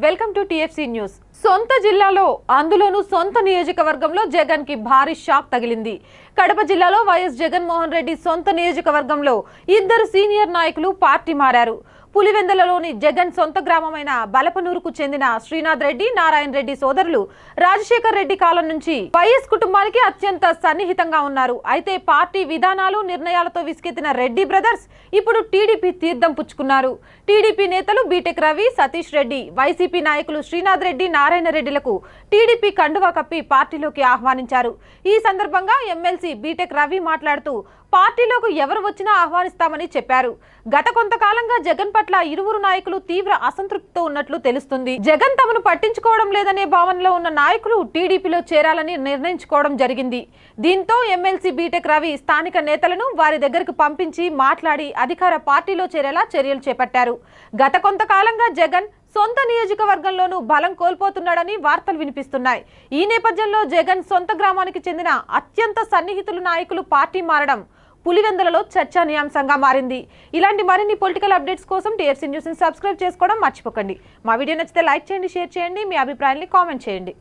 Welcome to TFC news. సొంత జిల్లాలో అందులోనూ సొంత నియోజకవర్గంలో జగన్ కి భారీ షాక్ తగిలింది. కడప జిల్లాలో వైఎస్ జగన్మోహన్ రెడ్డి సొంత నియోజకవర్గంలో ఇద్దరు సీనియర్ నాయకులు పార్టీ మారారు. పులివెందులలోని జగన్ సొంత గ్రామమైన బలపనూరుకు చెందిన శ్రీనాథ్ రెడ్డి, నారాయణ రెడ్డి సోదరులు రాజశేఖర్ రెడ్డి కాలం నుంచి వైఎస్ కుటుంబానికి అత్యంత సన్నిహితంగా ఉన్నారు. అయితే పార్టీ విధానాలు, నిర్ణయాలతో విసిగెత్తిన రెడ్డి బ్రదర్స్ ఇప్పుడు టీడీపీ తీర్థం పుచ్చుకున్నారు. టీడీపీ నేతలు బీటెక్ రవి, సతీష్ రెడ్డి, వైసీపీ నాయకులు శ్రీనాథ్ రెడ్డి, నారాయణ రెడ్డిలకు టీడీపీ కండువా కప్పి పార్టీలోకి ఆహ్వానించారు. ఈ సందర్భంగా ఎమ్మెల్సీ బీటెక్ రవి మాట్లాడుతూ పార్టీలోకి ఎవరు వచ్చినా ఆహ్వానిస్తామని చెప్పారు. గత కొంతకాలంగా జగన్ పట్ల ఇరువురు నాయకులు తీవ్ర అసంతృప్తితో ఉన్నట్లు తెలుస్తుంది. జగన్ తమను పట్టించుకోవడం లేదనే భావనలో ఉన్న నాయకులు టీడీపీలో చేరాలని నిర్ణయించుకోవడం జరిగింది. దీంతో ఎమ్మెల్సీ బీటెక్ రవి స్థానిక నేతలను వారి దగ్గరకు పంపించి మాట్లాడి అధికార పార్టీలో చేరేలా చర్యలు చేపట్టారు. గత కొంతకాలంగా జగన్ సొంత నియోజకవర్గంలోనూ బలం కోల్పోతున్నాడని వార్తలు వినిపిస్తున్నాయి. ఈ నేపథ్యంలో జగన్ సొంత గ్రామానికి చెందిన అత్యంత సన్నిహితులు నాయకులు పార్టీ మారడం పులివెందులలో చర్చనీయాంశంగా మారింది. ఇలాంటి మరిన్ని పొలిటికల్ అప్డేట్స్ కోసం టిఎఫ్సి న్యూస్ ని సబ్స్క్రైబ్ చేసుకోవడం మర్చిపోకండి. మా వీడియో నచ్చితే లైక్ చేయండి, షేర్ చేయండి, మీ అభిప్రాయాన్ని కామెంట్ చేయండి.